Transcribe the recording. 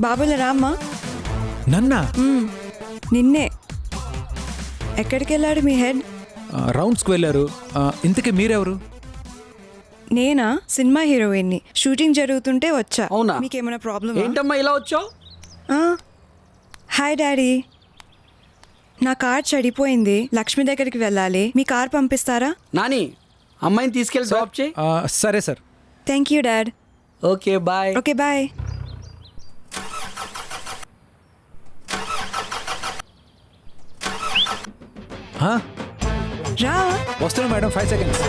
బాబుల రామ్మా. నన్నా? నిన్నే. ఎక్కడికి వెళ్ళాడు మీ హెడ్? రౌండ్స్కి వెళ్ళారు. ఇంతకీ మీరెవరు? నేనా, సినిమా హీరోయిన్ని. షూటింగ్ జరుగుతుంటే వచ్చా. అవునా? మీకేమైనా ప్రాబ్లమ్? ఏంటమ్మా ఇలా వచ్చావు? హాయ్ డాడీ, నా కార్ చెడిపోయింది, లక్ష్మి దగ్గరికి వెళ్ళాలి. మీ కార్ పంపిస్తారా? నాని, అమ్మాయిని తీసుకెళ్ళి డ్రాప్ చేయి. సరే sir. Thank you dad. Okay bye. Okay bye. రా. వస్తున్నా మేడం, 5 seconds.